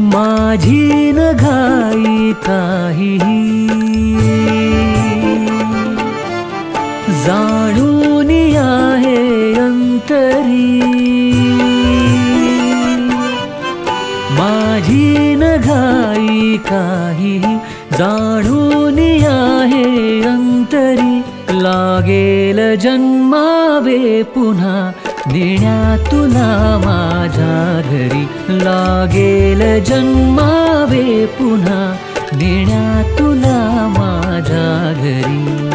माझी न घाई काहीही, जाणून आहे अंतरी. माझी न घाई काहीही, जाणून आहे अंतरी. लागेल जन्मावे पुन्हा नेण्या तुला माझ्या घरी. लागेल जन्मावे पुन्हा नेण्या तुला माझ्या घरी.